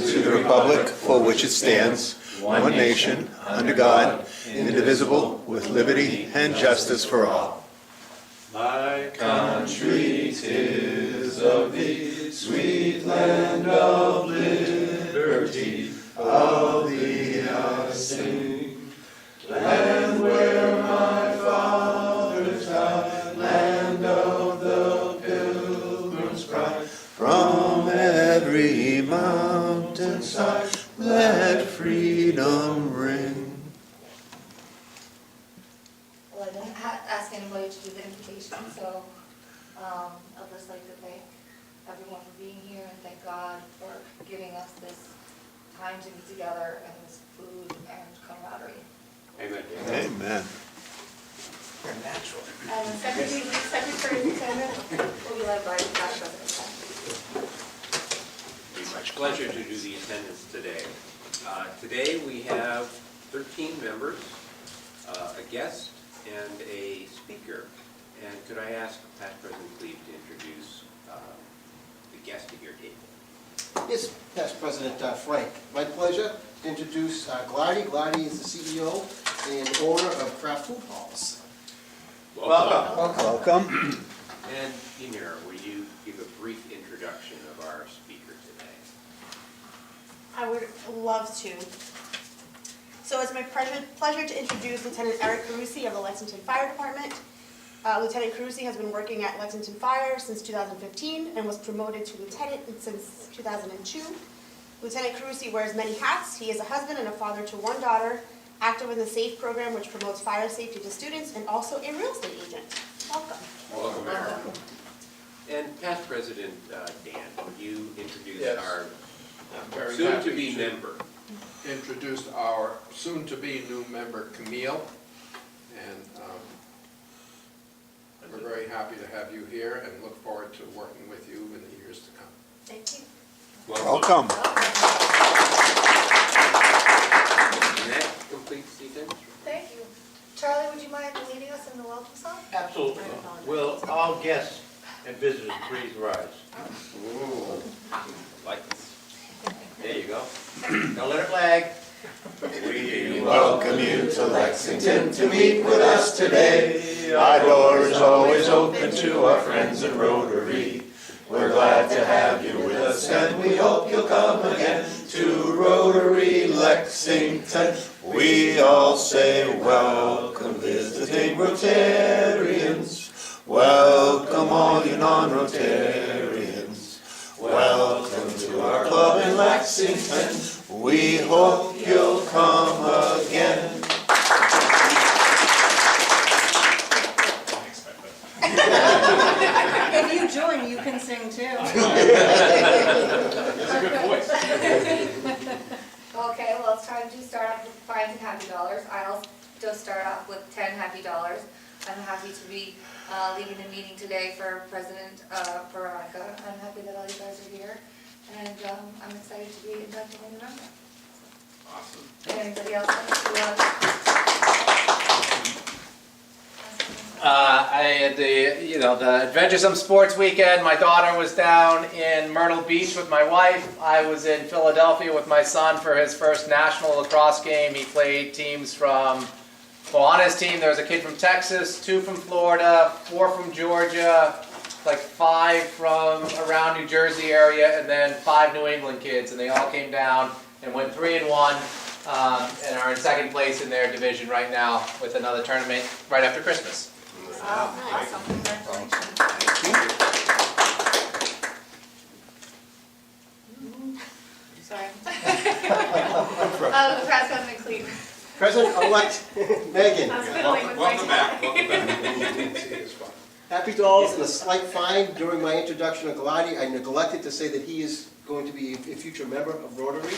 and to the republic for which it stands, one nation, under God, indivisible, with liberty and justice for all. My country 'tis of thee, sweet land of liberty, of thee I sing. Land where my fathers died, land of the pilgrim's pride, From every mountainside, let freedom ring. Well, I didn't ask anybody to do the invitation, so I'd just like to thank everyone for being here and thank God for giving us this time to be together and this food and camaraderie. Amen. Amen. You're natural. And the Secretary Lieutenant will be led by Vice President. It's a pleasure to do the attendance today. Today we have 13 members, a guest, and a speaker. And could I ask Past President Cleve to introduce the guest at your table? Yes, Past President Frank. My pleasure to introduce Gladys. Gladys is the CEO and owner of Craft Food Halls. Welcome. Welcome. And Emir, will you give a brief introduction of our speaker today? I would love to. So it's my pleasure to introduce Lieutenant Eric Carusi of the Lexington Fire Department. Lieutenant Carusi has been working at Lexington Fire since 2015 and was promoted to lieutenant since 2002. Lieutenant Carusi wears many hats. He is a husband and a father to one daughter, active in the SAFE program, which promotes fire safety to students, and also a real estate agent. Welcome. Welcome, Eric. And Past President Dan, would you introduce Yes. our I'm very soon-to-be happy member? introduce our soon-to-be new member, Camille. And we're very happy to have you here and look forward to working with you in the years to come. Thank you. Welcome. And that completes the attendance. Thank you. Charlie, would you mind leading us in the welcome song? Absolutely. Will all guests and visitors please rise? Ooh, like this. There you go. Don't let it flag. We welcome you to Lexington to meet with us today. Our door is always open to our friends at Rotary. We're glad to have you with us and we hope you'll come again to Rotary Lexington. We all say welcome visiting Rotarians. Welcome all you non-Rotarians. Welcome to our club in Lexington. We hope you'll come again. If you join, you can sing too. That's a good voice. Okay, well, it's time to start off with fines and happy dollars. I'll just start off with 10 happy dollars. I'm happy to be leading the meeting today for President Veronica. I'm happy that all you guys are here, and I'm excited to be inducted in the member. Awesome. Anybody else want to? I had the Adventuresome Sports Weekend. My daughter was down in Myrtle Beach with my wife. I was in Philadelphia with my son for his first national lacrosse game. He played teams from, well, on his team there was a kid from Texas, 2 from Florida, 4 from Georgia, like 5 from around New Jersey area, and then 5 New England kids, and they all came down and went 3-1. And are in second place in their division right now with another tournament right after Christmas. Oh, awesome. Congratulations. Sorry. The Past President Cleve. President-elect Megan. I was fiddling with my Welcome back. Welcome back. Happy dollars and a slight fine. During my introduction of Gladys, I neglected to say that he is going to be a future member of Rotary.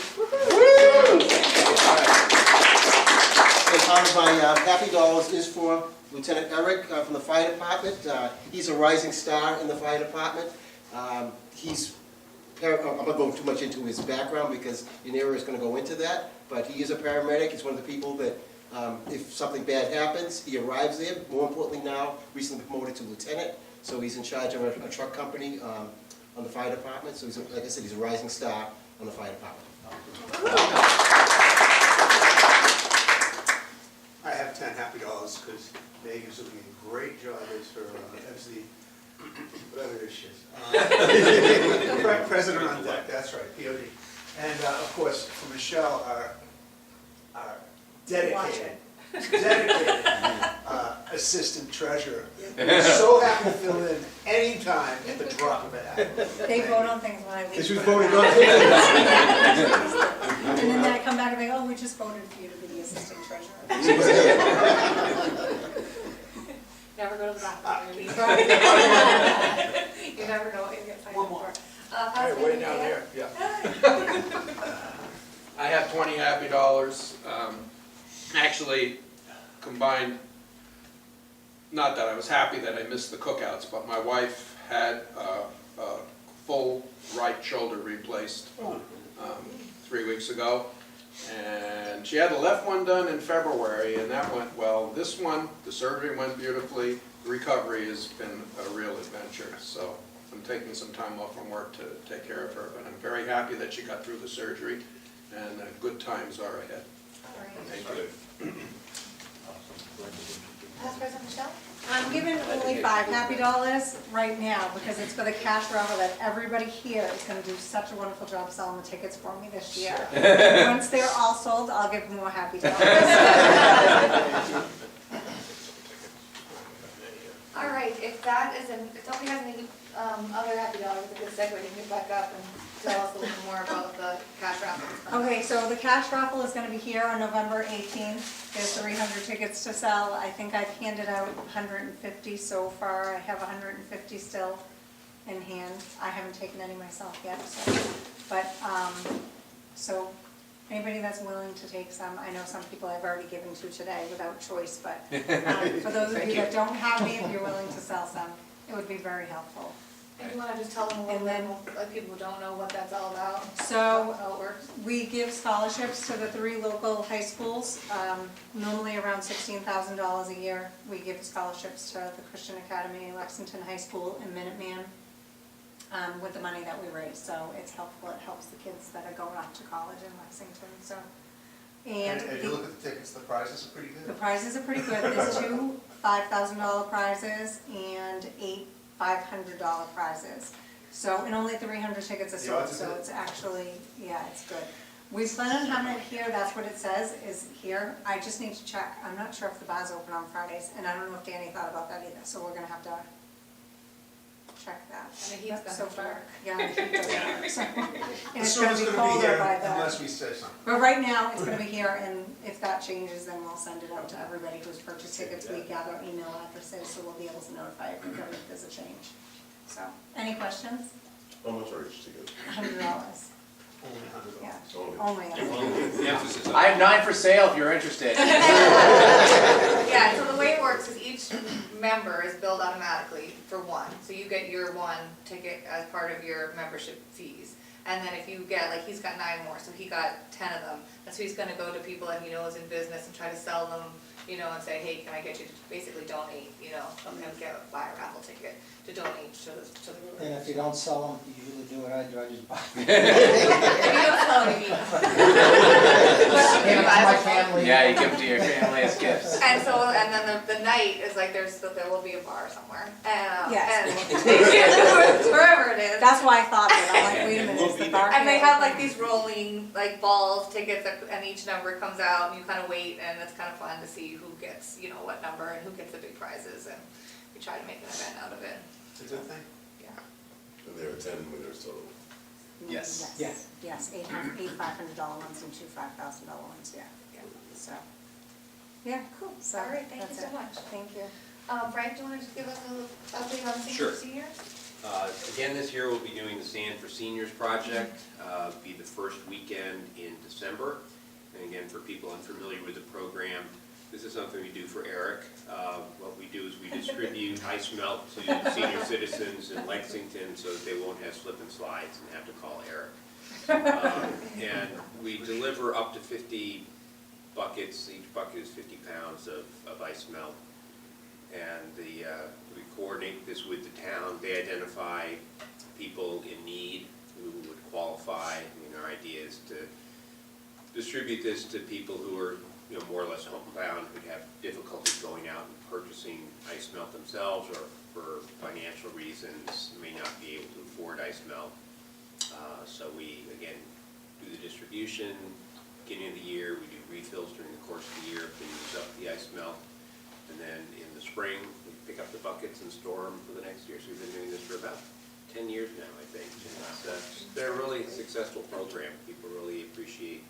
And part of my happy dollars is for Lieutenant Eric from the fire department. He's a rising star in the fire department. I'm not going too much into his background because Yanira is going to go into that, but he is a paramedic. He's one of the people that if something bad happens, he arrives there. More importantly now, recently promoted to lieutenant, so he's in charge of a truck company on the fire department. So he's, like I said, he's a rising star on the fire department. I have 10 happy dollars because Megan's doing a great job as her, as the, whatever this shit is. President on deck, that's right, POD. And of course, for Michelle, our dedicated assistant treasurer. We're so happy to fill in anytime at the drop of a hat. They vote on things when I leave. Because we voted on it. And then I come back and they go, oh, we just voted for you to be the assistant treasurer. Never go to the bathroom when you leave. You never know what you're gonna find. One more. Hey, way down there, yeah. I have 20 happy dollars, actually combined, not that I was happy that I missed the cookouts, but my wife had a full right shoulder replaced 3 weeks ago. And she had the left one done in February, and that went well. This one, the surgery went beautifully. The recovery has been a real adventure, so I'm taking some time off from work to take care of her. But I'm very happy that she got through the surgery, and good times are ahead. Thank you. Past President Michelle? I'm giving only 5 happy dollars right now because it's for the cash raffle that everybody here is going to do such a wonderful job selling the tickets for me this year. Once they're all sold, I'll give more happy dollars. All right, if that isn't, if nobody has any other happy dollars, it's a good segue to get back up and tell us a little more about the cash raffle. Okay, so the cash raffle is going to be here on November 18th. There's 300 tickets to sell. I think I've handed out 150 so far. I have 150 still in hand. I haven't taken any myself yet, so anybody that's willing to take some, I know some people I've already given to today without choice, but for those of you that don't have any, if you're willing to sell some, it would be very helpful. And you want to just tell them a little bit, like people who don't know what that's all about? So How it works? we give scholarships to the 3 local high schools, normally around $16,000 a year. We give scholarships to the Christian Academy, Lexington High School, and Minuteman with the money that we raise. So it's helpful, it helps the kids that are going off to college in Lexington, so. And if you look at the tickets, the prizes are pretty The good. prizes are pretty good. There's 2 $5,000 prizes and 8 $500 prizes. So, and only 300 tickets are sold, so it's actually, yeah, it's good. We plan on having it here, that's what it says, is here. I just need to check. I'm not sure if the bar's open on Fridays, and I don't know if Danny thought about that either, so we're gonna have to check that. And the heat's That's gonna so be dark. Yeah, the heat does work, so. And The it's snow gonna is be gonna be colder here by then. unless we say something. But right now, it's gonna be here, and if that changes, then we'll send it out to everybody who's purchased tickets. We gather email addresses, so we'll be able to notify everybody if there's a change. So, any questions? How much are each ticket? $100. Only $100. Yeah, Only. only. I have 9 for sale if you're interested. Yeah, so the way it works is each member is billed automatically for one. So you get your one ticket as part of your membership fees. And then if you get, like, he's got 9 more, so he got 10 of them. And so he's gonna go to people that he knows in business and try to sell them, you know, and say, hey, can I get you to basically donate, you know, from him, buy a raffle ticket to donate to the. And if you don't sell them, you usually do what I do, I just buy them. If you don't sell them, you eat them. Give them to my family. Yeah, you give them to your family as gifts. And so, and then the night is like, there will be a bar somewhere. Yes. And wherever it is. That's why I thought of it. I'm like, wait a minute, is the bar? And they have like these rolling, like, balls, tickets, and each number comes out, and you kind of wait, and it's kind of fun to see who gets, you know, what number, and who gets the big prizes, and we try to make an event out of it. It's a good thing. Yeah. And there are 10 winners total. Yes. Yes, yes, 8 $500 ones and 2 $5,000 ones, yeah. Yeah. So, yeah, cool. So All right, thank you that's so it. much. Thank you. Frank, do you want to just give us a little update on Sure. seniors? Again, this year we'll be doing the Sand for Seniors project, be the first weekend in December. And again, for people unfamiliar with the program, this is something we do for Eric. What we do is we distribute ice melt to senior citizens in Lexington so that they won't have slip and slides and have to call Eric. And we deliver up to 50 buckets. Each bucket is 50 pounds of ice melt. And we coordinate this with the town. They identify people in need who would qualify. I mean, our idea is to distribute this to people who are, more or less homebound, who have difficulty going out and purchasing ice melt themselves, or for financial reasons may not be able to afford ice melt. So we, again, do the distribution, beginning of the year, we do refills during the course of the year if they use up the ice melt. And then in the spring, we pick up the buckets and store them for the next year. So we've been doing this for about 10 years now, I think. And they're a really successful program. People really appreciate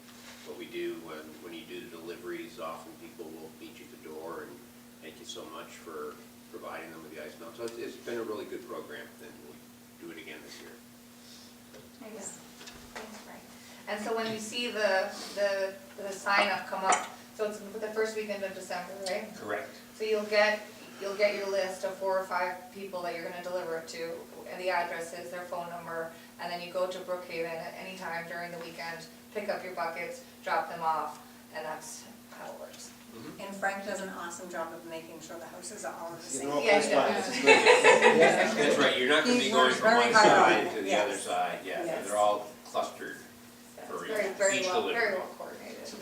what we do. When you do the deliveries, often people will meet you at the door and thank you so much for providing them with the ice melt. So it's been a really good program, and we'll do it again this year. Thanks, Frank. And so when you see the sign up come up, so it's the first weekend of December, right? Correct. So you'll get your list of 4 or 5 people that you're gonna deliver it to, and the addresses, their phone number, and then you go to Brookhaven at any time during the weekend, pick up your buckets, drop them off, and that's how it works. And Frank does an awesome job of making sure the houses are all in the You same. know, Yeah, close yeah. by, this is good. That's right, you're not gonna be He going works from very one hard on side it, to the yes. other side, yeah, Yes. they're all clustered It's for very each well, delivery. very well coordinated,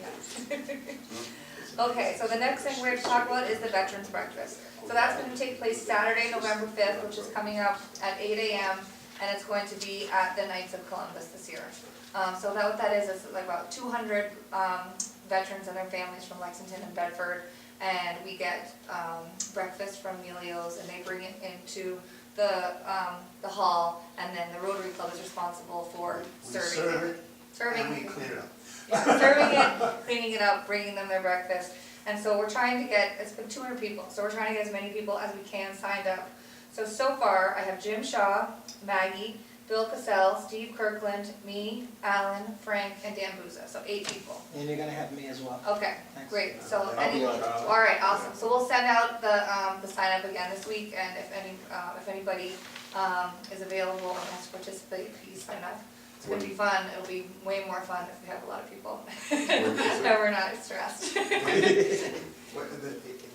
yeah. Okay, so the next thing we're going to talk about is the Veterans Breakfast. So that's going to take place Saturday, November 5th, which is coming up at 8 a.m., and it's going to be at the Knights of Columbus this year. So what that is like about 200 veterans and their families from Lexington and Bedford, and we get breakfast from Melio's, and they bring it into the hall, and then the Rotary Club is responsible for We serving serve it, and we clean it up. serving it, cleaning it up, bringing them their breakfast. And so we're trying to get, it's been 200 people, so we're trying to get as many people as we can signed up. So far, I have Jim Shaw, Maggie, Bill Cassell, Steve Kirkland, me, Alan, Frank, and Dan Buza, so 8 people. And you're gonna have me as well. Okay, Thanks. great, so I'll be on it. all right, awesome. So we'll send out the sign up again this week, and if anybody is available and wants to participate, please sign up. It's gonna be fun, it'll be way more fun if we have a lot of people. And we're not stressed. What,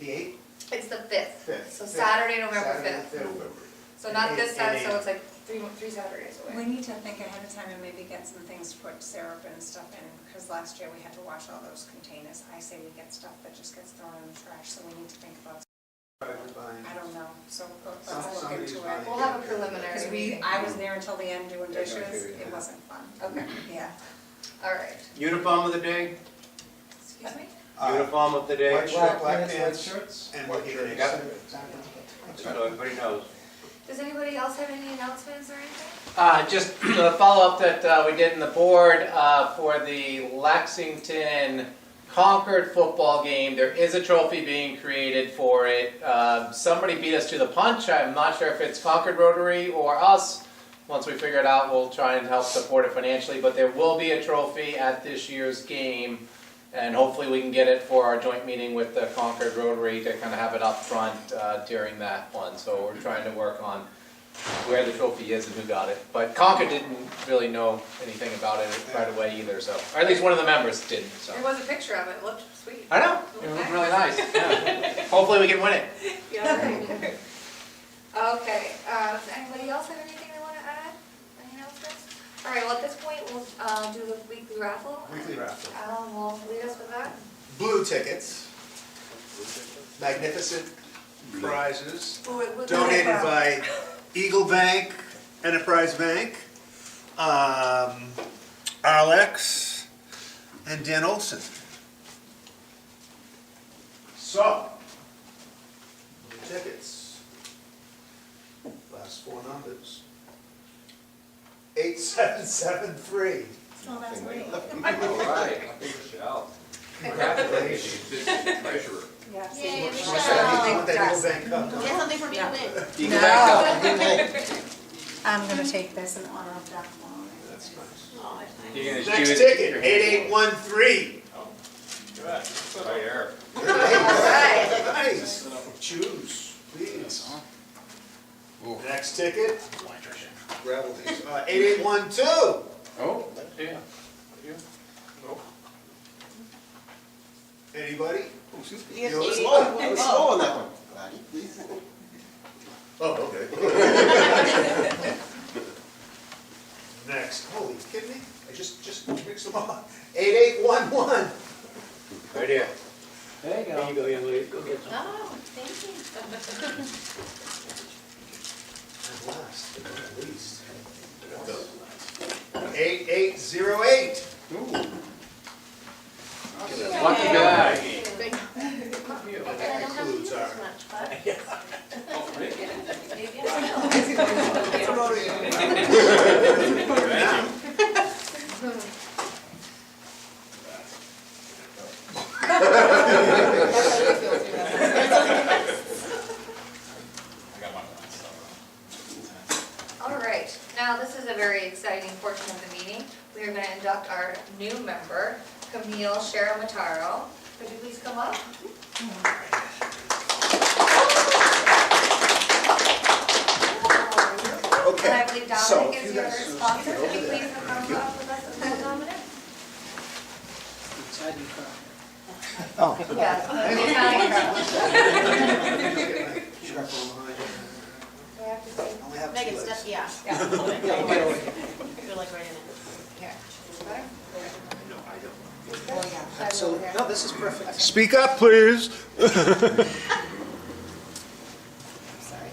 the 8th? It's the 5th, Fifth. so Saturday, November Saturday, 5th. So not this Saturday, so it's like three Saturdays We away. need to think ahead of time and maybe get some things to put syrup and stuff in, because last year we had to wash all those containers. I say we get stuff that just gets thrown in the trash, so we need to think about, I don't know, so let's look Somebody's into buying it. We'll have a preliminary. Because I was there until the end doing dishes, it wasn't fun. Okay, Yeah. all right. Uniform of the day? Excuse me? Uniform of the day? White shirt, black pants, white pants, shirts. and white shirts. Yep. So everybody knows. Does anybody else have any announcements or anything? Just the follow-up that we did in the board for the Lexington Concord football game. There is a trophy being created for it. Somebody beat us to the punch. I'm not sure if it's Concord Rotary or us. Once we figure it out, we'll try and help support it financially. But there will be a trophy at this year's game, and hopefully we can get it for our joint meeting with the Concord Rotary to kind of have it up front during that one. So we're trying to work on where the trophy is and who got it. But Concord didn't really know anything about it right away either, so, or at least one of the members didn't, so. There was a picture of it, it looked sweet. I know, it was really nice, yeah. Hopefully we can win it. Yeah. Okay, does anybody else have anything they want to add? Any announcements? All right, well, at this point, we'll do the weekly raffle. Weekly raffle. Alan will lead us with that. Blue tickets, magnificent prizes, Ooh, it was- donated by Eagle Bank, Enterprise Bank, Alex, and Dan Olson. So, blue tickets, last 4 numbers, 8773. Oh, that's great. All right, congratulations, treasurer. Yes. Yay, Want Michelle. that Eagle Bank cup? Get something for me to win. Eagle Bank Cup. I'm gonna take this in honor of Jack Maloney. That's nice. You're gonna Next choose- ticket, 8813. Right here. All right. Nice. Choose, please. Next ticket. Gravel these. 8812. Oh, yeah. Anybody? You know, it's low, it's low on that one. Glady, please. Oh, okay. Next, holy kidding me? I just mixed Come on. 8811. Right here. There you There go. you go, young lady, go get some. Oh, thank you. At last, at least. 8808. Lucky guy. That includes our. All right, now this is a very exciting portion of the meeting. We are going to induct our new member, Camille Sharamataro. Could you please come up? And I believe Dominic is your sponsor. Could you please come up with us as well, Dominic? Yes, the Italian crowd. Do I have to say? Only have two Megan, legs. step, yeah. Yeah. You're like right in it. Here. Better? No, I don't. Oh, yeah. Absolutely. No, this is perfect. Speak up, please. I'm sorry.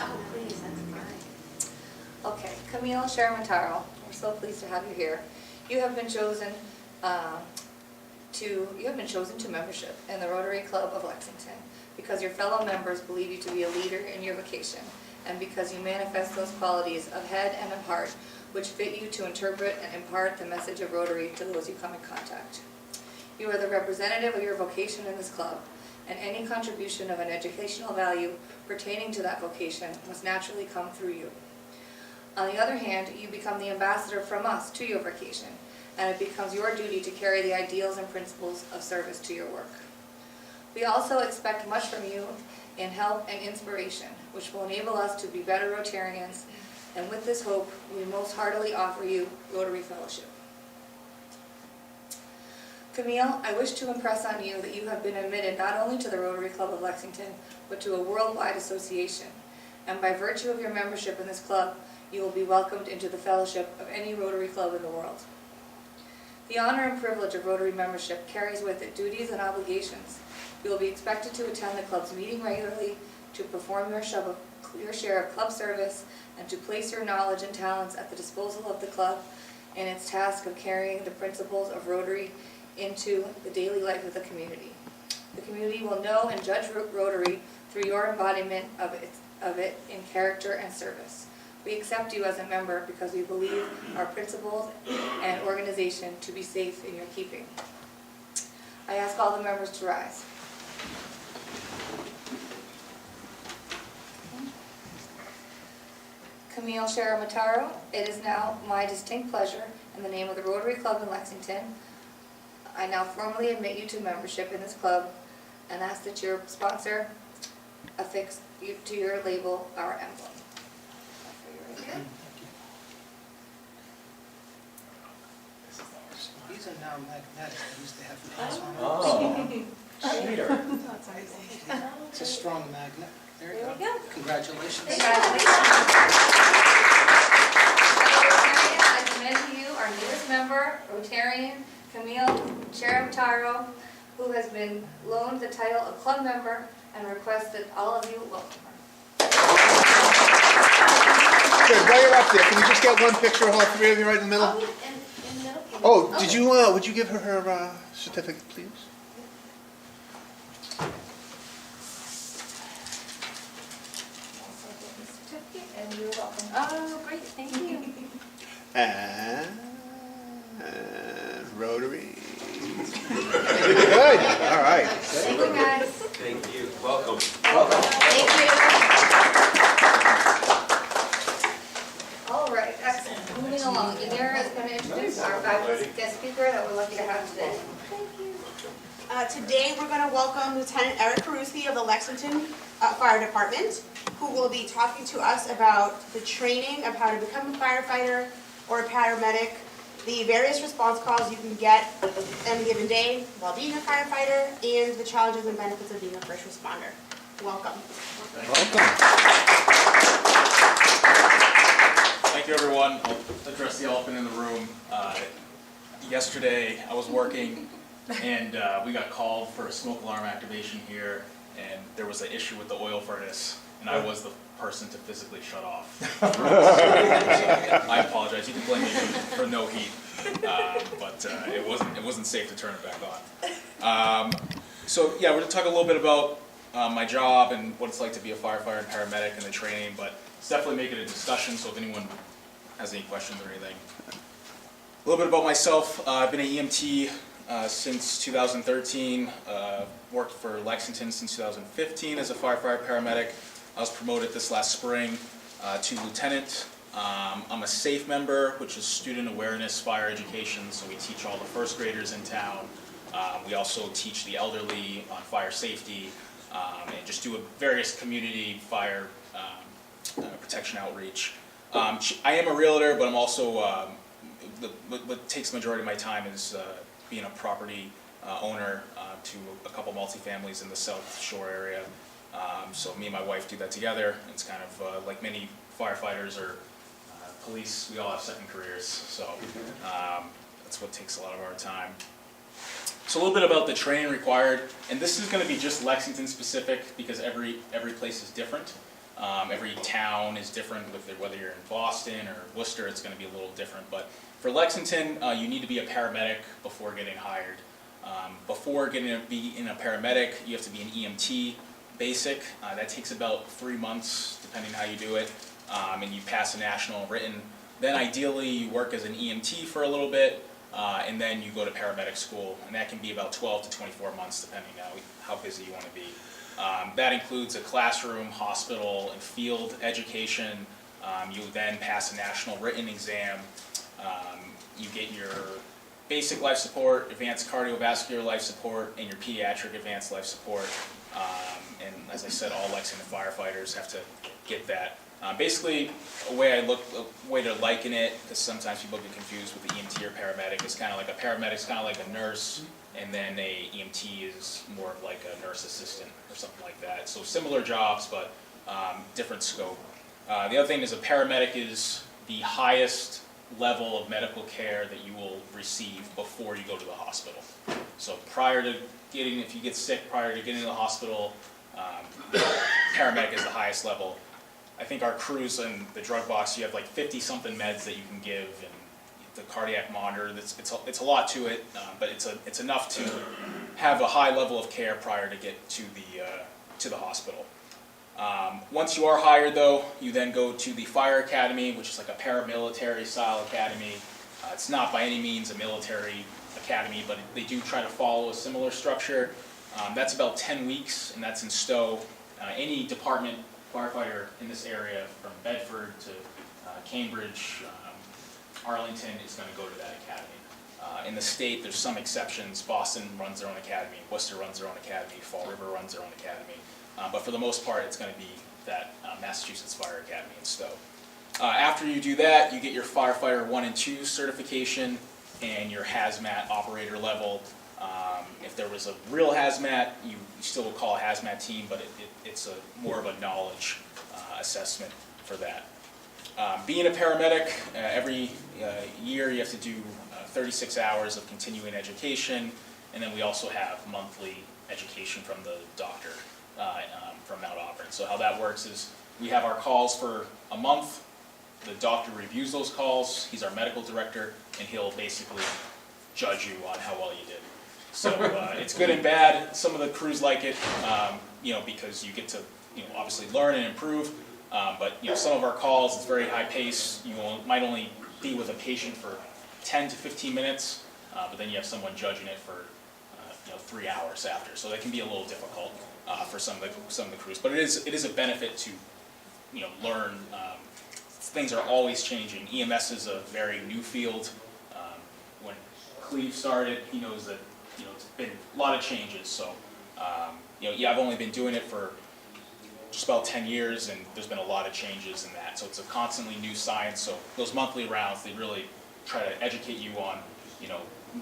Oh, please, that's fine. Okay, Camille Sharamataro, we're so pleased to have you here. You have been chosen to membership in the Rotary Club of Lexington because your fellow members believe you to be a leader in your vocation and because you manifest those qualities of head and of heart which fit you to interpret and impart the message of Rotary to those you come in contact. You are the representative of your vocation in this club, and any contribution of an educational value pertaining to that vocation must naturally come through you. On the other hand, you become the ambassador from us to your vocation, and it becomes your duty to carry the ideals and principles of service to your work. We also expect much from you in help and inspiration, which will enable us to be better Rotarians, and with this hope, we most heartily offer you Rotary Fellowship. Camille, I wish to impress on you that you have been admitted not only to the Rotary Club of Lexington, but to a worldwide association, and by virtue of your membership in this club, you will be welcomed into the fellowship of any Rotary Club in the world. The honor and privilege of Rotary membership carries with it duties and obligations. You will be expected to attend the club's meeting regularly, to perform your share of club service, and to place your knowledge and talents at the disposal of the club in its task of carrying the principles of Rotary into the daily life of the community. The community will know and judge Rotary through your embodiment of it in character and service. We accept you as a member because we believe our principles and organization to be safe in your keeping. I ask all the members to rise. Camille Sharamataro, it is now my distinct pleasure, in the name of the Rotary Club in Lexington, I now formally admit you to membership in this club and ask that your sponsor affix to your label our emblem. These are now magnetic. I used to have these on. Oh, cheater. It's a strong magnet. There you There go. we go. Congratulations. Congratulations. I commend to you our newest member, Rotarian Camille Sharamataro, who has been loaned the title of club member and requests that all of you welcome her. Good, while you're up there, can we just get one picture of all three of you right in the middle? Oh, in the middle. Oh, did you, would you give her her certificate, please? Certificate, and you're welcome. Oh, great, thank you. And Rotary. Good, all right. Thank you, guys. Thank you, welcome. Thank you. All right, excellent. Moving along, Yadira is going to introduce our fabulous guest speaker that we're lucky to have today. Today, we're going to welcome Lieutenant Eric Carusi of the Lexington Fire Department, who will be talking to us about the training of how to become a firefighter or a paramedic, the various response calls you can get on a given day while being a firefighter, and the challenges and benefits of being a first responder. Welcome. Thank you, everyone. I'll address the elephant in the room. yesterday I was working and we got called for a smoke alarm activation here, and there was an issue with the oil furnace, and I was the person to physically shut off. I apologize, you can blame me for no heat, but it wasn't safe to turn it back on. So yeah, we're gonna talk a little bit about my job and what it's like to be a firefighter and paramedic and the training, but let's definitely make it a discussion, so if anyone has any questions or anything. A little bit about myself. I've been an EMT since 2013, worked for Lexington since 2015 as a firefighter paramedic. I was promoted this last spring to lieutenant. I'm a SAFE member, which is Student Awareness Fire Education, so we teach all the first graders in town. We also teach the elderly on fire safety, and just do various community fire protection outreach. I am a realtor, but I'm also, what takes the majority of my time is being a property owner to a couple multifamilies in the South Shore area. So me and my wife do that together. It's kind of like many firefighters or police, we all have second careers, so that's what takes a lot of our time. So a little bit about the training required, and this is going to be just Lexington specific because every place is different. Every town is different, whether you're in Boston or Worcester, it's going to be a little different. But for Lexington, you need to be a paramedic before getting hired. Before getting to be in a paramedic, you have to be an EMT basic. That takes about 3 months, depending how you do it, and you pass a national written. Then ideally, you work as an EMT for a little bit, and then you go to paramedic school, and that can be about 12 to 24 months, depending on how busy you want to be. That includes a classroom, hospital, and field education. You then pass a national written exam. You get your basic life support, advanced cardiovascular life support, and your pediatric advanced life support. And as I said, all Lexington firefighters have to get that. Basically, a way to liken it, because sometimes people get confused with the EMT or paramedic, is kind of like a paramedic's kind of like a nurse, and then a EMT is more of like a nurse assistant or something like that. So similar jobs, but different scope. The other thing is a paramedic is the highest level of medical care that you will receive before you go to the hospital. So prior to getting, if you get sick prior to getting to the hospital, paramedic is the highest level. I think our crews in the drug box, you have like 50-something meds that you can give, and the cardiac monitor. It's a lot to it, but it's enough to have a high level of care prior to get to the hospital. Once you are hired, though, you then go to the fire academy, which is like a paramilitary style academy. It's not by any means a military academy, but they do try to follow a similar structure. That's about 10 weeks, and that's in Stowe. Any department firefighter in this area, from Bedford to Cambridge, Arlington, is going to go to that academy. In the state, there's some exceptions. Boston runs their own academy, Worcester runs their own academy, Fall River runs their own academy. But for the most part, it's going to be that Massachusetts Fire Academy in Stowe. After you do that, you get your Firefighter 1 and 2 certification and your hazmat operator level. If there was a real hazmat, you still will call a hazmat team, but it's more of a knowledge assessment for that. Being a paramedic, every year you have to do 36 hours of continuing education, and then we also have monthly education from the doctor from Mount Auburn. So how that works is we have our calls for a month. The doctor reviews those calls. He's our medical director, and he'll basically judge you on how well you did. So it's good and bad. Some of the crews like it, because you get to, obviously learn and improve. But some of our calls, it's very high pace. You might only be with a patient for 10 to 15 minutes, but then you have someone judging it for 3 hours after. So that can be a little difficult for some of the crews. But it is a benefit to learn. Things are always changing. EMS is a very new field. When Cleve started, he knows that it's been a lot of changes. So I've only been doing it for just about 10 years, and there's been a lot of changes in that. So it's a constantly new science. So those monthly rounds, they really try to educate you on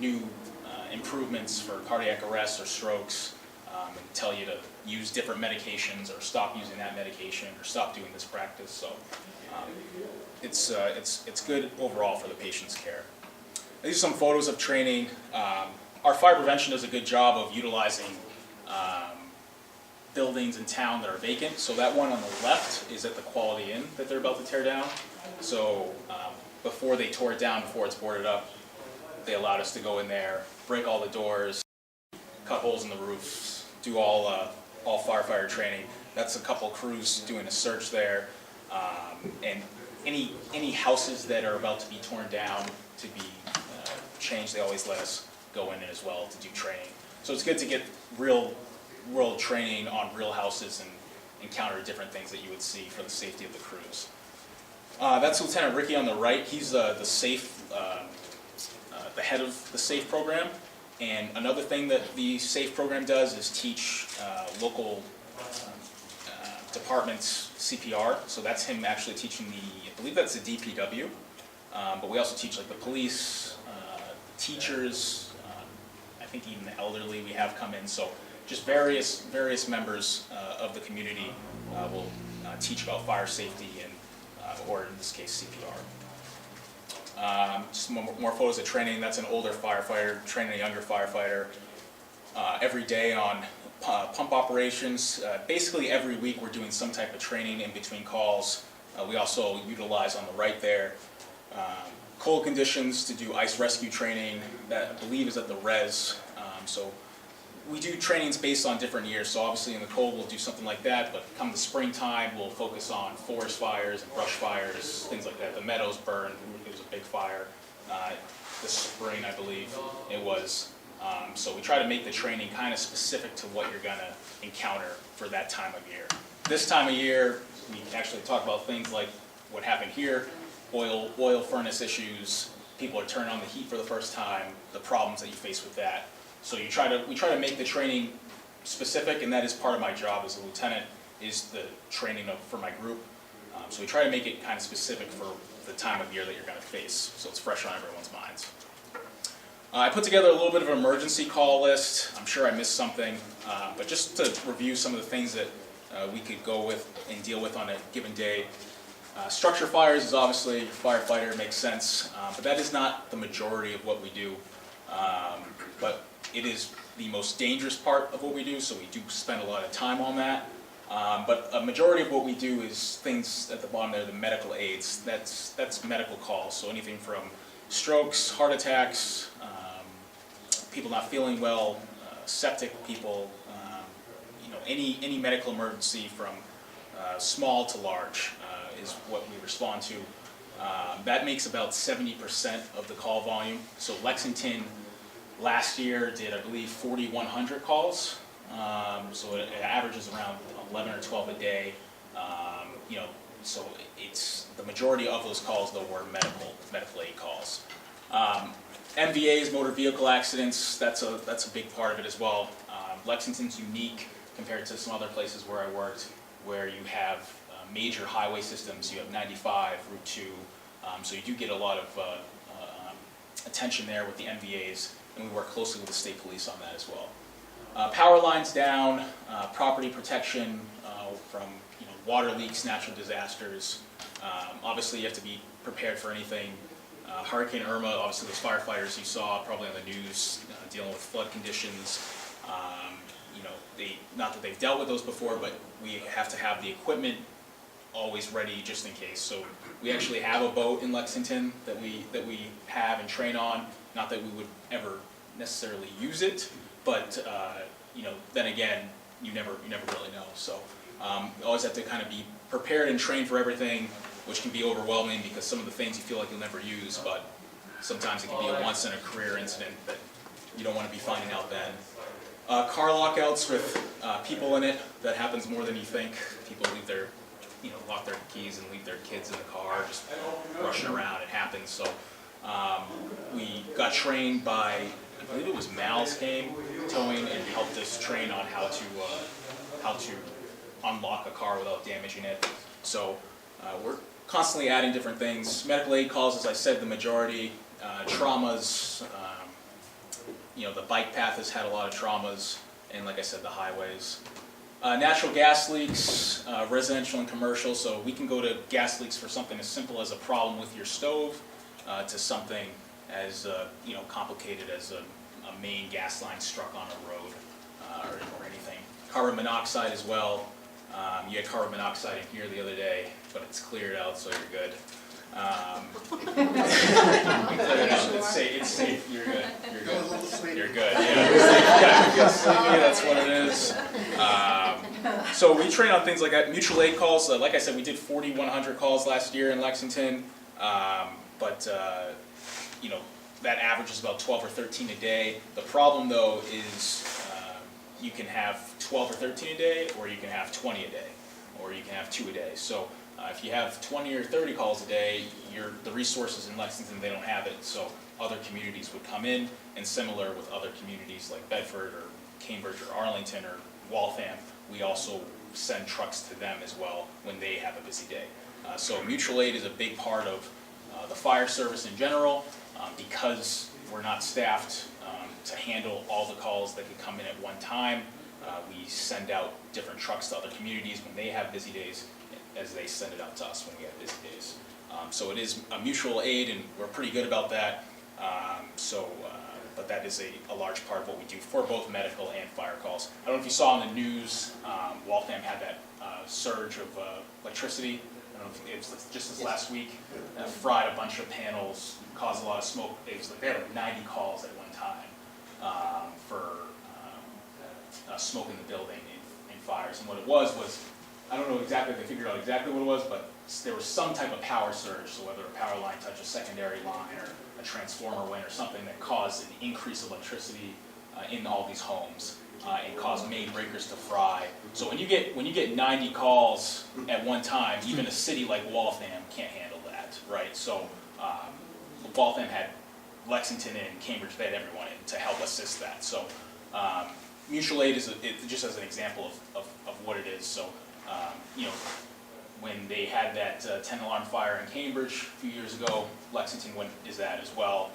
new improvements for cardiac arrest or strokes, and tell you to use different medications or stop using that medication or stop doing this practice. So it's good overall for the patient's care. These are some photos of training. Our fire prevention does a good job of utilizing buildings in town that are vacant. So that one on the left is at the Quality Inn that they're about to tear down. So before they tore it down, before it's boarded up, they allowed us to go in there, break all the doors, cut holes in the roofs, do all firefighter training. That's a couple crews doing a search there. And any houses that are about to be torn down to be changed, they always let us go in as well to do training. So it's good to get real world training on real houses and encounter different things that you would see for the safety of the crews. That's Lieutenant Ricky on the right. He's the head of the SAFE program. And another thing that the SAFE program does is teach local departments CPR. So that's him actually teaching I believe that's the DPW. But we also teach like the police, teachers, I think even the elderly we have come in. So just various members of the community will teach about fire safety and, or in this case, CPR. Just more photos of training. That's an older firefighter training a younger firefighter. Every day on pump operations. Basically every week we're doing some type of training in between calls. We also utilize on the right there cold conditions to do ice rescue training that I believe is at the res. So we do trainings based on different years. So obviously in the cold we'll do something like that, but come the springtime we'll focus on forest fires and brush fires, things like that. The meadows burned, it was a big fire this spring I believe it was. So we try to make the training kind of specific to what you're gonna encounter for that time of year. This time of year, we actually talk about things like what happened here, oil furnace issues, people are turning on the heat for the first time, the problems that you face with that. So we try to make the training specific, and that is part of my job as a lieutenant, is the training for my group. So we try to make it kind of specific for the time of year that you're gonna face, so it's fresh on everyone's minds. I put together a little bit of an emergency call list. I'm sure I missed something, but just to review some of the things that we could go with and deal with on a given day. Structure fires is obviously firefighter, makes sense, but that is not the majority of what we do. But it is the most dangerous part of what we do, so we do spend a lot of time on that. But a majority of what we do is things at the bottom there, the medical aids. That's medical calls, so anything from strokes, heart attacks, people not feeling well, septic people, any medical emergency from small to large is what we respond to. That makes about 70% of the call volume. So Lexington last year did, I believe, 4,100 calls. So it averages around 11 or 12 a day. So it's the majority of those calls though were medical aid calls. MVAs, motor vehicle accidents, that's a big part of it as well. Lexington's unique compared to some other places where I worked, where you have major highway systems. You have 95, Route 2, so you do get a lot of attention there with the MVAs, and we work closely with the state police on that as well. Power lines down, property protection from water leaks, natural disasters. Obviously you have to be prepared for anything. Hurricane Irma, obviously those firefighters you saw probably on the news dealing with flood conditions. Not that they've dealt with those before, but we have to have the equipment always ready just in case. So we actually have a boat in Lexington that we have and train on. Not that we would ever necessarily use it, but then again, you never really know. So you always have to kind of be prepared and trained for everything, which can be overwhelming because some of the things you feel like you'll never use, but sometimes it can be a once in a career incident that you don't want to be finding out then. Car lockouts with people in it, that happens more than you think. People leave their, lock their keys and leave their kids in the car, just rushing around, it happens. So we got trained by, I believe it was Mal's came, towing, and helped us train on how to unlock a car without damaging it. So we're constantly adding different things. Medical aid calls, as I said, the majority. Traumas, the bike path has had a lot of traumas, and like I said, the highways. Natural gas leaks, residential and commercial, so we can go to gas leaks for something as simple as a problem with your stove, to something as complicated as a main gas line struck on a road or anything. Carbon monoxide as well. You had carbon monoxide in here the other day, but it's cleared out, so you're good. It's safe. You're good. You're good. You're good. Yeah, that's what it is. So we train on things like that. Mutual aid calls. Like I said, we did 4,100 calls last year in Lexington, but that average is about 12 or 13 a day. The problem though is you can have 12 or 13 a day, or you can have 20 a day, or you can have 2 a day. So if you have 20 or 30 calls a day, the resources in Lexington, they don't have it, so other communities would come in, and similar with other communities like Bedford or Cambridge or Arlington or Waltham, we also send trucks to them as well when they have a busy day. So mutual aid is a big part of the fire service in general, because we're not staffed to handle all the calls that could come in at one time. We send out different trucks to other communities when they have busy days, as they send it out to us when we have busy days. So it is a mutual aid, and we're pretty good about that. But that is a large part of what we do for both medical and fire calls. I don't know if you saw in the news, Waltham had that surge of electricity. I don't know if it was just this last week. Fried a bunch of panels, caused a lot of smoke. They had like 90 calls at one time for smoke in the building in fires. And what it was, I don't know exactly, they figured out exactly what it was, but there was some type of power surge, so whether a power line touched a secondary line or a transformer went or something that caused an increase of electricity in all these homes and caused main breakers to fry. So when you get 90 calls at one time, even a city like Waltham can't handle that, right? So Waltham had Lexington and Cambridge, they had everyone in to help assist that. So mutual aid is just as an example of what it is. So when they had that 10 alarm fire in Cambridge a few years ago, Lexington is that as well.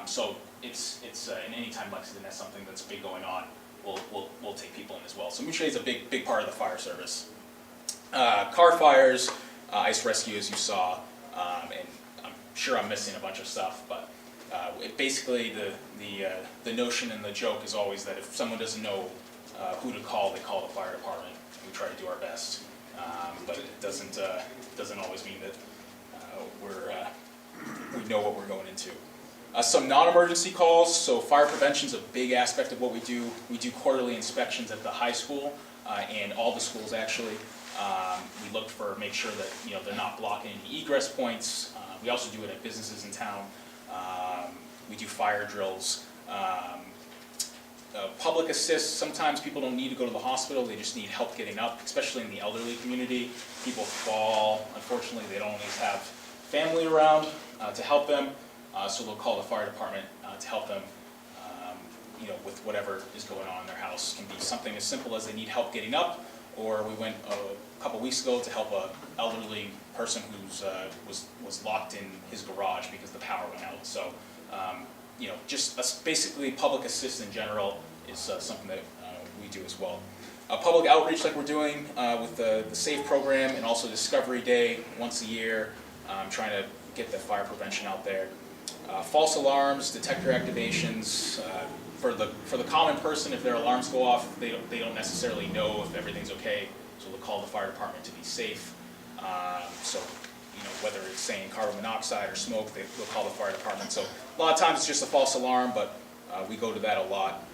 So it's and anytime Lexington has something that's big going on, we'll take people in as well. So mutual aid is a big part of the fire service. Car fires, ice rescue, as you saw, and I'm sure I'm missing a bunch of stuff, but basically the notion and the joke is always that if someone doesn't know who to call, they call the fire department. We try to do our best, but it doesn't always mean that we know what we're going into. Some non-emergency calls. So fire prevention is a big aspect of what we do. We do quarterly inspections at the high school and all the schools actually. We look for make sure that they're not blocking any egress points. We also do it at businesses in town. We do fire drills. Public assist, sometimes people don't need to go to the hospital, they just need help getting up, especially in the elderly community. People fall, unfortunately they don't always have family around to help them, so they'll call the fire department to help them with whatever is going on in their house. It can be something as simple as they need help getting up, or we went a couple weeks ago to help an elderly person who was locked in his garage because the power went out. So just basically public assist in general is something that we do as well. Public outreach like we're doing with the SAFE program, and also Discovery Day once a year, trying to get the fire prevention out there. False alarms, detector activations. For the common person, if their alarms go off, they don't necessarily know if everything's okay, so they'll call the fire department to be safe. So whether it's saying carbon monoxide or smoke, they'll call the fire department. So a lot of times it's just a false alarm, but we go to that a lot.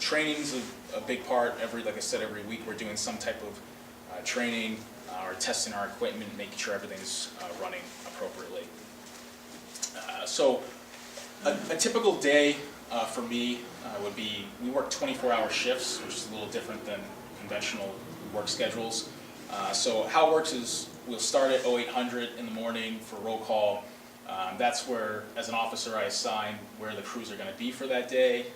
Training's a big part. Like I said, every week we're doing some type of training or testing our equipment, making sure everything's running appropriately. So a typical day for me would be, we work 24-hour shifts, which is a little different than conventional work schedules. So how it works is we'll start at 0800 in the morning for roll call. That's where, as an officer, I assign where the crews are going to be for that day.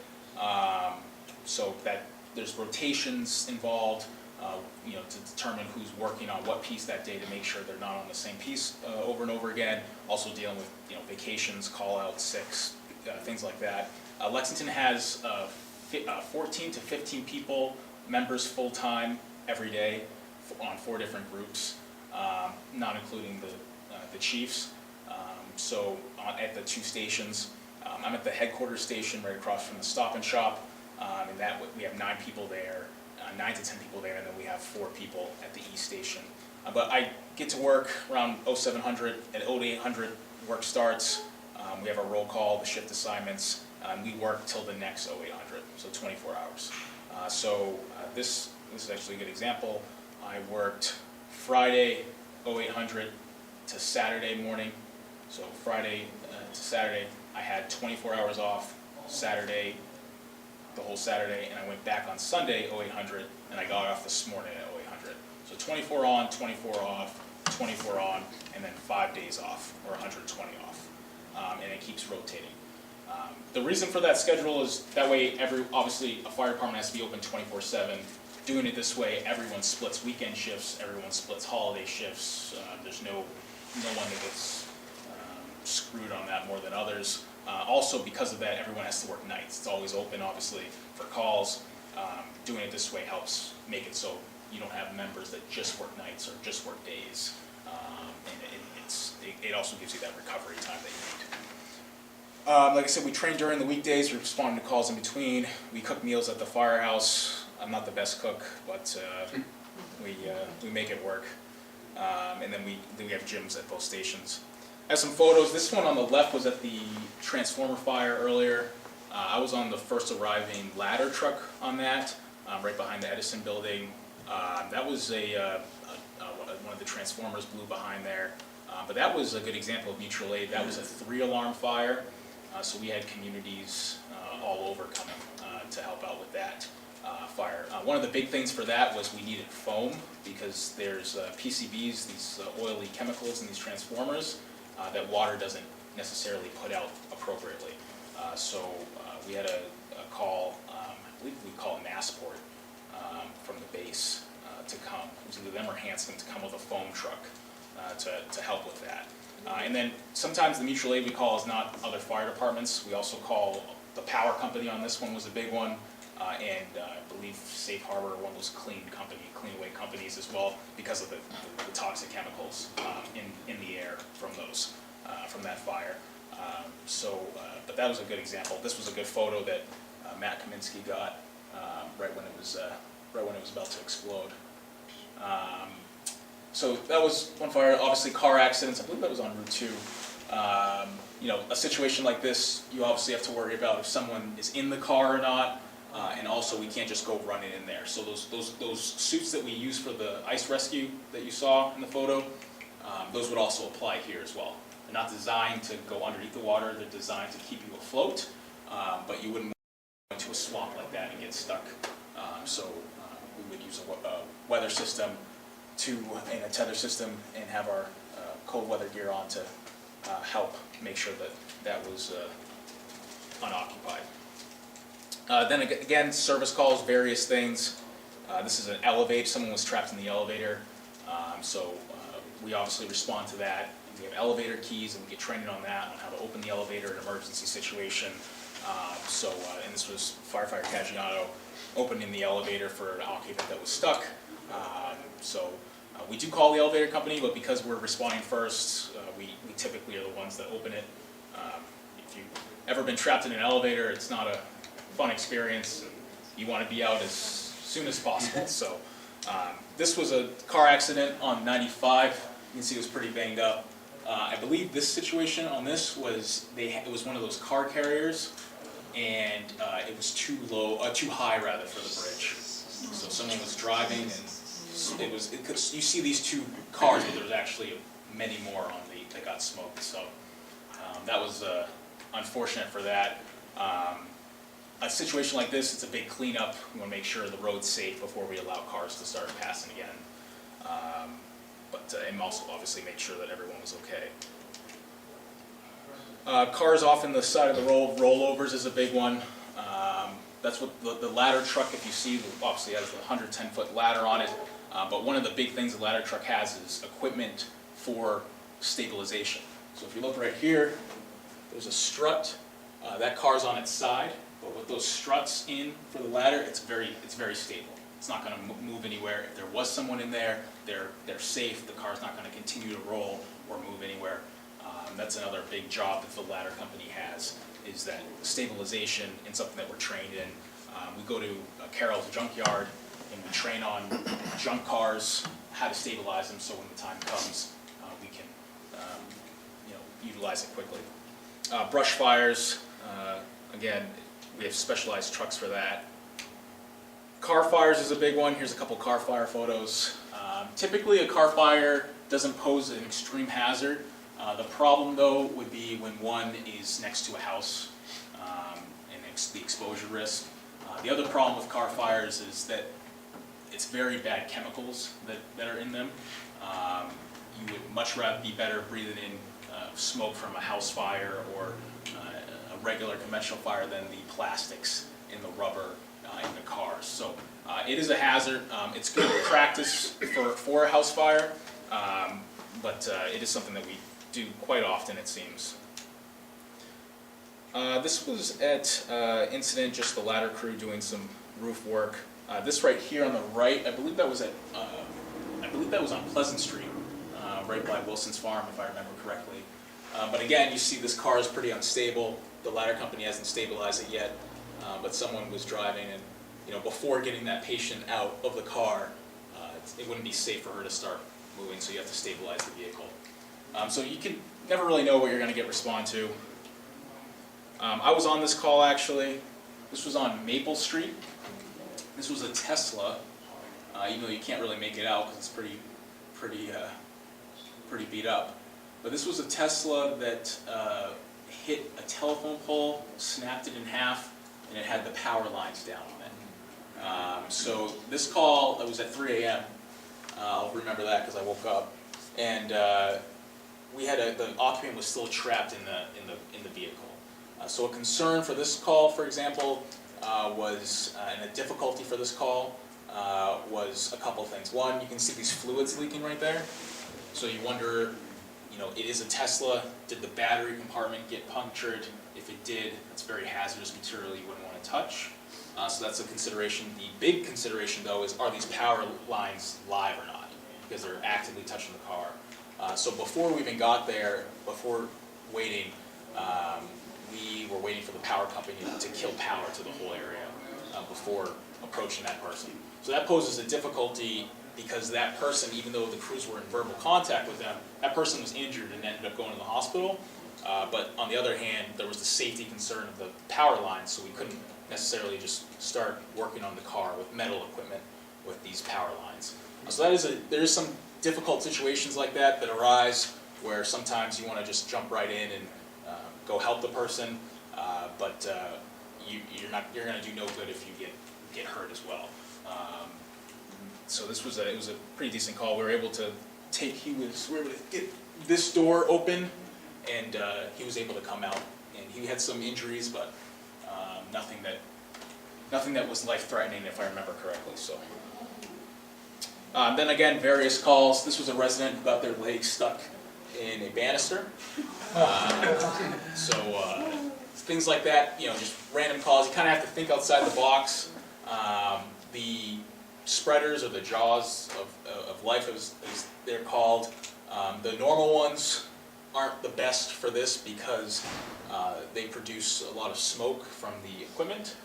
So that there's rotations involved, to determine who's working on what piece that day to make sure they're not on the same piece over and over again. Also dealing with vacations, call-outs, sicks, things like that. Lexington has 14 to 15 members full-time every day on 4 different groups, not including the chiefs. So at the 2 stations, I'm at the headquarters station right across from the Stop and Shop, and that we have 9 people there, 9 to 10 people there, and then we have 4 people at the East Station. But I get to work around 0700, at 0800 work starts. We have our roll call, the shift assignments, and we work till the next 0800, so 24 hours. This is actually a good example. I worked Friday 0800 to Saturday morning. So Friday to Saturday, I had 24 hours off. Saturday, the whole Saturday, and I went back on Sunday 0800, and I got off this morning at 0800. So 24 on, 24 off, 24 on, and then 5 days off, or 120 off. And it keeps rotating. The reason for that schedule is that way obviously a fire department has to be open 24/7. Doing it this way, everyone splits weekend shifts, everyone splits holiday shifts. There's no one that gets screwed on that more than others. Also, because of that, everyone has to work nights. It's always open, obviously, for calls. Doing it this way helps make it so you don't have members that just work nights or just work days. And it also gives you that recovery time that you need. Like I said, we train during the weekdays, we respond to calls in between. We cook meals at the firehouse. I'm not the best cook, but we make it work. And then we have gyms at both stations. I have some photos. This one on the left was at the transformer fire earlier. I was on the first arriving ladder truck on that, right behind the Edison building. That was one of the transformers blew behind there. But that was a good example of mutual aid. That was a 3-alarm fire. So we had communities all over coming to help out with that fire. One of the big things for that was we needed foam because there's PCBs, these oily chemicals in these transformers that water doesn't necessarily put out appropriately. We had a call, I believe we call Massport from the base to come. It was either them or Hanson to come with a foam truck to help with that. And then sometimes the mutual aid we call is not other fire departments. We also call the power company on this one was a big one. And I believe Safe Harbor, one of those clean away companies as well, because of the toxic chemicals in the air from that fire. But that was a good example. This was a good photo that Matt Kaminsky got right when it was about to explode. So that was one fire. Obviously, car accidents. I believe that was on Route 2. A situation like this, you obviously have to worry about if someone is in the car or not. And also, we can't just go running in there. So those suits that we use for the ice rescue that you saw in the photo, those would also apply here as well. They're not designed to go underneath the water. They're designed to keep you afloat, but you wouldn't go into a swamp like that and get stuck. We would use a weather system and a tether system and have our cold weather gear on to help make sure that was unoccupied. Then again, service calls, various things. This is an elevator. Someone was trapped in the elevator. We obviously respond to that. We have elevator keys and we get training on that, on how to open the elevator in an emergency situation. And this was firefighter Caggiano opening the elevator for an occupant that was stuck. We do call the elevator company, but because we're responding first, we typically are the ones that open it. If you've ever been trapped in an elevator, it's not a fun experience. You want to be out as soon as possible. This was a car accident on 95. You can see it was pretty banged up. I believe this situation on this was it was one of those car carriers, and it was too high for the bridge. So someone was driving, and you see these 2 cars, but there's actually many more that got smoked. So that was unfortunate for that. A situation like this, it's a big cleanup. We want to make sure the road's safe before we allow cars to start passing again. And also obviously make sure that everyone was okay. Cars off in the side of the road, rollovers is a big one. That's what the ladder truck, if you see, obviously has the 110-foot ladder on it. But one of the big things the ladder truck has is equipment for stabilization. So if you look right here, there's a strut. That car's on its side. But with those struts in for the ladder, it's very stable. It's not going to move anywhere. If there was someone in there, they're safe. The car's not going to continue to roll or move anywhere. That's another big job that the ladder company has, is that stabilization in something that we're trained in. We go to Carroll's junkyard and we train on junk cars, how to stabilize them so when the time comes, we can utilize it quickly. Brush fires, again, we have specialized trucks for that. Car fires is a big one. Here's a couple car fire photos. Typically a car fire doesn't pose an extreme hazard. The problem though would be when one is next to a house and the exposure risk. The other problem with car fires is that it's very bad chemicals that are in them. You would much rather be better breathing in smoke from a house fire or a regular conventional fire than the plastics in the rubber in the cars. So it is a hazard. It's good practice for a house fire, but it is something that we do quite often, it seems. This was at incident, just the ladder crew doing some roof work. This right here on the right, I believe that was on Pleasant Street, right by Wilson's Farm, if I remember correctly. But again, you see this car is pretty unstable. The ladder company hasn't stabilized it yet, but someone was driving and, before getting that patient out of the car, it wouldn't be safe for her to start moving, so you have to stabilize the vehicle. So you can never really know what you're going to get respond to. I was on this call actually. This was on Maple Street. This was a Tesla, even though you can't really make it out because it's pretty beat up. But this was a Tesla that hit a telephone pole, snapped it in half, and it had the power lines down on it. So this call, it was at 3 a.m. I'll remember that because I woke up, and we had the occupant was still trapped in the vehicle. So a concern for this call, for example, was and a difficulty for this call was a couple things. One, you can see these fluids leaking right there. So you wonder, it is a Tesla. Did the battery compartment get punctured? If it did, it's very hazardous material you wouldn't want to touch. So that's a consideration. The big consideration, though, is are these power lines live or not? Because they're actively touching the car. So before we even got there, before waiting, we were waiting for the power company to kill power to the whole area before approaching that person. So that poses a difficulty because that person, even though the crews were in verbal contact with them, that person was injured and ended up going to the hospital. But on the other hand, there was the safety concern of the power lines, so we couldn't necessarily just start working on the car with metal equipment with these power lines. So there is some difficult situations like that arise where sometimes you want to just jump right in and go help the person, but you're going to do no good if you get hurt as well. So it was a pretty decent call. We were able to we were able to get this door open, and he was able to come out. And he had some injuries, but nothing that was life-threatening, if I remember correctly. So then again, various calls. This was a resident who got their leg stuck in a banister. Things like that, just random calls. You kind of have to think outside the box. The spreaders, or the jaws of life, as they're called, the normal ones aren't the best for this because they produce a lot of smoke from the equipment.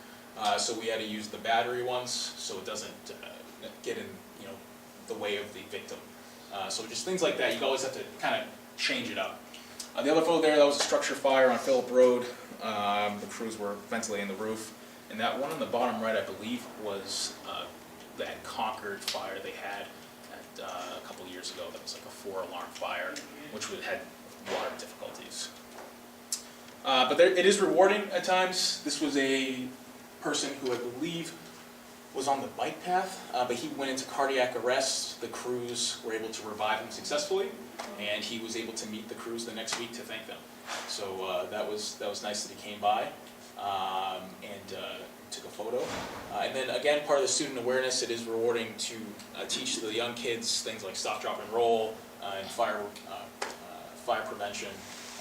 So we had to use the battery ones so it doesn't get in the way of the victim. So just things like that, you always have to kind of change it up. The other photo there, that was a structure fire on Phillip Road. The crews were ventilating the roof. And that one on the bottom right, I believe, was that Concord fire they had a couple of years ago. That was like a 4-alarm fire, which had water difficulties. But it is rewarding at times. This was a person who I believe was on the bike path, but he went into cardiac arrest. The crews were able to revive him successfully, and he was able to meet the crews the next week to thank them. So that was nice that he came by and took a photo. And then again, part of the student awareness, it is rewarding to teach the young kids things like stop, drop, and roll and fire prevention.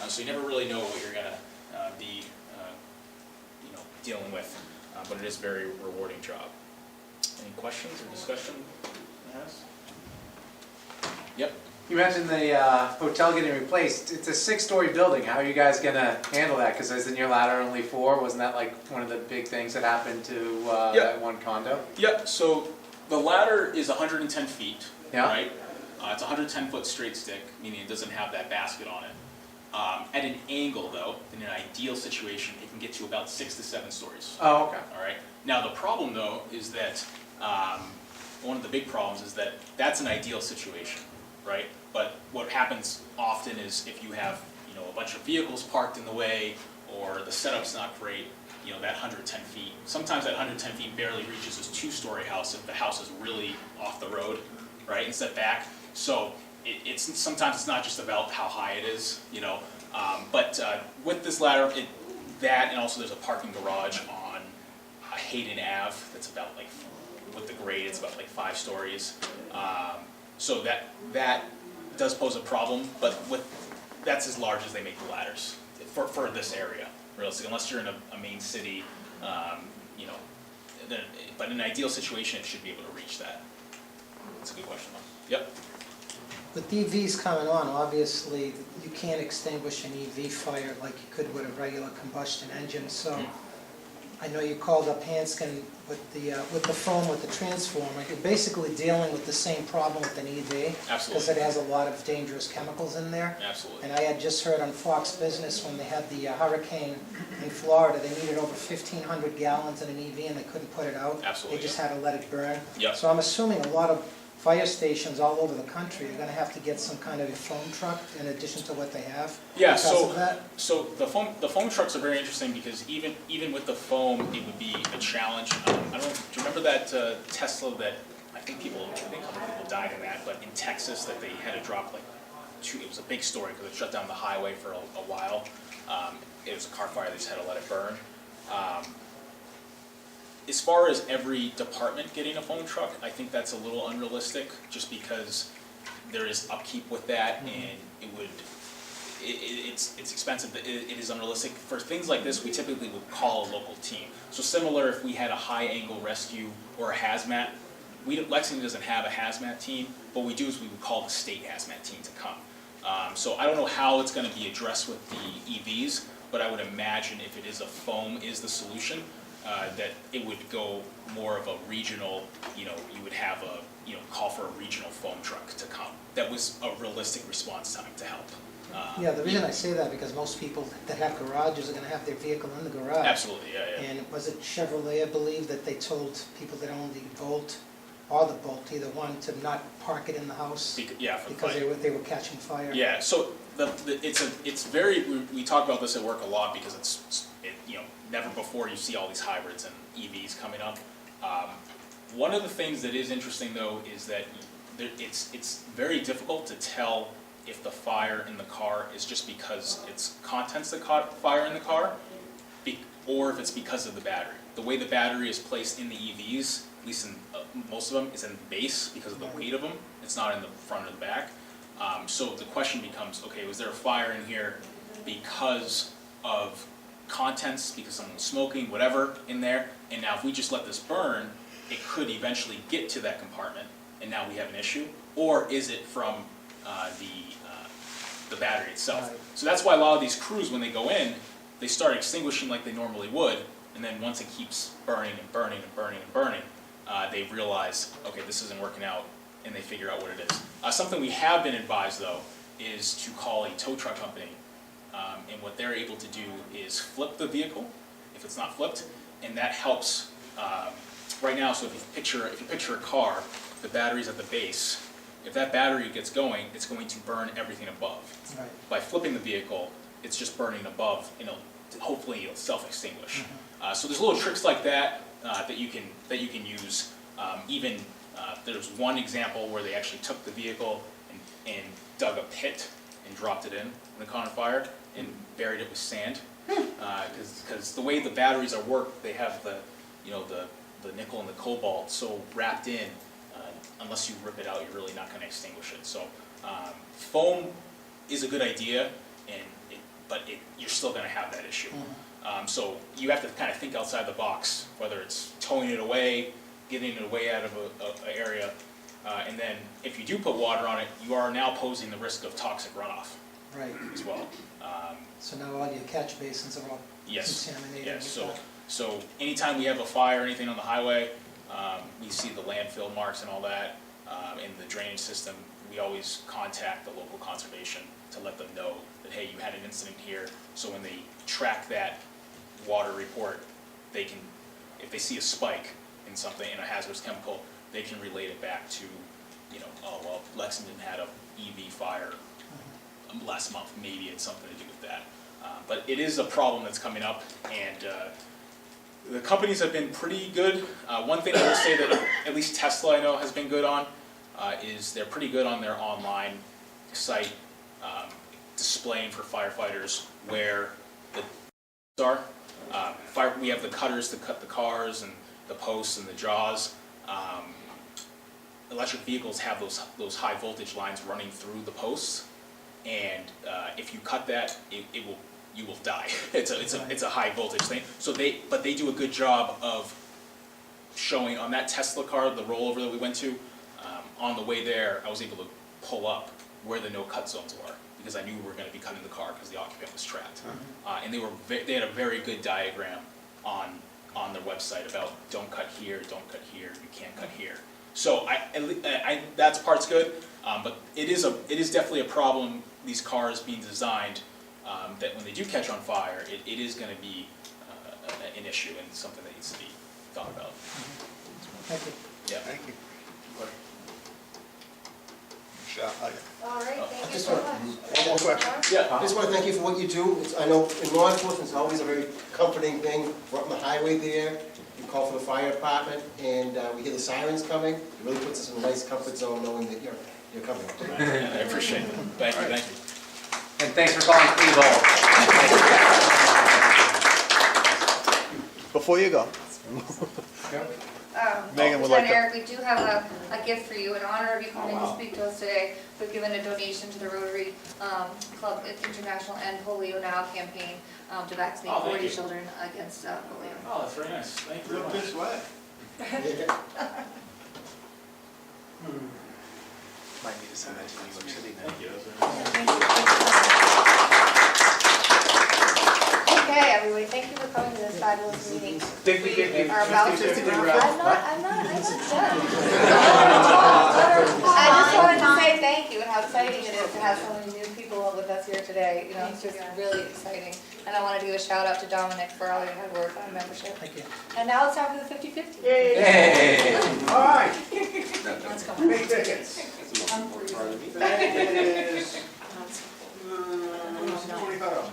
So you never really know what you're going to be dealing with, but it is a very rewarding job. Any questions or discussion? Yes? Yep. You mentioned the hotel getting replaced. It's a 6-story building. How are you guys gonna handle that? Because isn't your ladder only 4? Wasn't that like one of the big things that happened to that one condo? Yeah, so the ladder is 110 feet, Yeah. right? It's a 110-foot straight stick, meaning it doesn't have that basket on it. At an angle, though, in an ideal situation, it can get to about 6 to 7 stories. Oh, okay. All right. Now the problem, though, is that one of the big problems is that that's an ideal situation, right? But what happens often is if you have, a bunch of vehicles parked in the way, or the setup's not great, that 110 feet. Sometimes that 110 feet barely reaches this 2-story house if the house is really off the road, right, and set back. So sometimes it's not just about how high it is, but with this ladder, that and also there's a parking garage on Hayden Ave that's about like, with the grade, it's about like 5 stories. So that does pose a problem, but that's as large as they make the ladders for this area, realistically, unless you're in a main city, but in an ideal situation, it should be able to reach that. That's a good question, though. Yep. With EVs coming on, obviously, you can't extinguish an EV fire like you could with a regular combustion engine, so I know you called up Hanskin with the foam with the transformer. You're basically dealing with the same problem with an EV. Absolutely. Because it has a lot of dangerous chemicals in there. Absolutely. And I had just heard on Fox Business when they had the hurricane in Florida, they needed over 1,500 gallons in an EV and they couldn't put it out. Absolutely. They just had to let it burn. Yep. So I'm assuming a lot of fire stations all over the country are going to have to get some kind of a foam truck in addition to what they have. Yeah, because of that. so the foam trucks are very interesting because even with the foam, it would be a challenge. I don't know, do you remember that Tesla that I think a couple people died in that, but in Texas that they had to drop like 2, it was a big story because it shut down the highway for a while. It was a car fire, they just had to let it burn. As far as every department getting a foam truck, I think that's a little unrealistic, just because there is upkeep with that, and it's expensive. It is unrealistic. For things like this, we typically would call a local team. So similar, if we had a high-angle rescue or a hazmat, Lexington doesn't have a hazmat team. What we do is we would call the state hazmat team to come. So I don't know how it's going to be addressed with the EVs, but I would imagine if it is a foam is the solution, that it would go more of a regional, you would have call for a regional foam truck to come. That was a realistic response time to help. Yeah, the reason I say that because most people that have garages are going to have their vehicle in the garage. Absolutely, yeah. And was it Chevrolet, I believe, that they told people that owned the Bolt or the Bolt, either one, to not park it in the house? Because they were catching fire. Yeah, so it's very, we talk about this at work a lot because never before you see all these hybrids and EVs coming up. One of the things that is interesting though is that it's very difficult to tell if the fire in the car is just because it's contents that caught fire in the car, or if it's because of the battery. The way the battery is placed in the EVs, at least in most of them, is in the base because of the weight of them. It's not in the front or the back. So the question becomes, okay, was there a fire in here because of contents, because someone was smoking, whatever, in there, and now if we just let this burn, it could eventually get to that compartment, and now we have an issue, or is it from the battery itself? Right. So that's why a lot of these crews, when they go in, they start extinguishing like they normally would, and then once it keeps burning and burning and burning and burning, they realize, okay, this isn't working out, and they figure out what it is. Something we have been advised, though, is to call a tow truck company, and what they're able to do is flip the vehicle, if it's not flipped, and that helps. Right now, so if you picture a car, the battery's at the base. If that battery gets going, it's going to burn everything above. Right. By flipping the vehicle, it's just burning above, hopefully it'll self-extinguish. Mm-hmm. So there's little tricks like that that you can use. There's one example where they actually took the vehicle and dug a pit and dropped it in the caught on fire and buried it with sand. Because the way the batteries are worked, they have the nickel and the cobalt so wrapped in, unless you rip it out, you're really not going to extinguish it. So foam is a good idea, but you're still going to have that issue. So you have to kind of think outside the box, whether it's towing it away, getting it away out of an area, And then if you do put water on it, you are now posing the risk of toxic runoff Right, as well. so now all your catch basins are all Yes, contaminated yes, with that. so anytime we have a fire or anything on the highway, we see the landfill marks and all that, in the drainage system, we always contact the local conservation to let them know that, hey, you had an incident here, so when they track that water report, they can, if they see a spike in something, in a hazardous chemical, they can relate it back to, you know, oh, well, Lexington had a EV fire last month, maybe it's something to do with that. But it is a problem that's coming up, and the companies have been pretty good. One thing I will say that at least Tesla I know has been good on is they're pretty good on their online site displaying for firefighters where the are. We have the cutters to cut the cars and the posts and the jaws. Electric vehicles have those high voltage lines running through the posts, and if you cut that, you will die. It's a high voltage thing. So they do a good job of showing on that Tesla car, the rollover that we went to. On the way there, I was able to pull up where the no cut zones were because I knew we were going to be cutting the car because the occupant was trapped. And they had a very good diagram on their website about don't cut here, you can't cut here. So that part's good, but it is definitely a problem. These cars being designed that when they do catch on fire, it is going to be an issue and something that needs to be thought about. Thank you. Yeah. Thank you. All right, thank you Just so one- much. One more question. Yeah. I just want to thank you for what you do. I know in law enforcement, it's always a very comforting thing. We're up on the highway there, you call for the fire department, and we hear the sirens coming. It really puts us in a nice comfort zone knowing that you're coming. I appreciate it. Thank you. And thanks for calling Cleve. Before you go, Megan would like Lieutenant to- Eric, we do have a gift for you in honor of you coming to speak to us today. We've given a donation to the Rotary Club International End Polio Now campaign to vaccinate Oh, thank 40 you. children against polio. Oh, that's very nice. Thank you very look much. this way. Might need to send that to New York City now. Thank you. That's very nice. Okay, everybody, thank you for coming to this fabulous meeting. 50-50. Are about to, 50-50 I'm round. not done. I just wanted to say thank you and how exciting it is to have so many new people with us here today. You know, it's just really exciting. And I wanted to give a shout out to Dominic for all your hard work on membership. Thank you. And now it's time for the 50-50. Hey. All right, Let's go. big tickets. That is $25.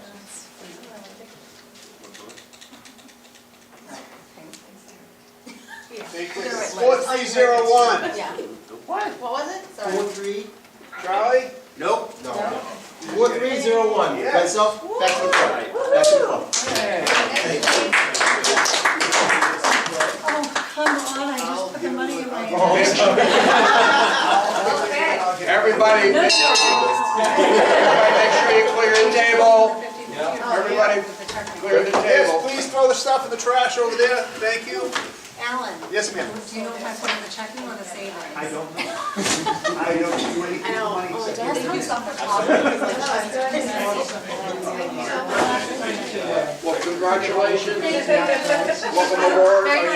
Big tickets. 4301. Yeah. What was it? Sorry. 43, Charlie? Nope. no, 4301. Yeah. Myself, back to the front. Back to the front. Oh, come on, I just put the money in my hand. Okay. Everybody, make sure you clear the table. Everybody clear the Yes, table. please throw the stuff in the trash over there. Thank you. Alan, Yes, ma'am. do you know if I put in the checking or the savings? I don't know. I don't do anything with money. Oh, Dad comes up for Well, congratulations. Welcome aboard. Thank you.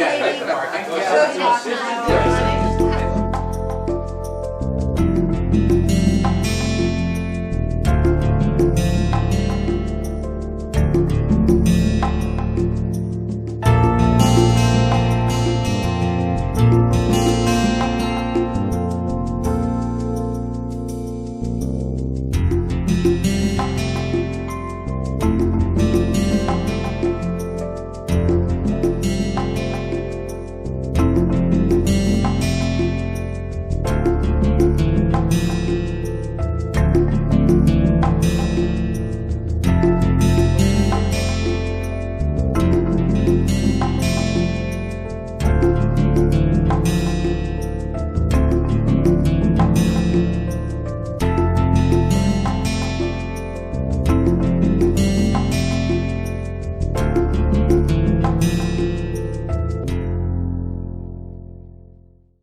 Oh, yeah. Good talking.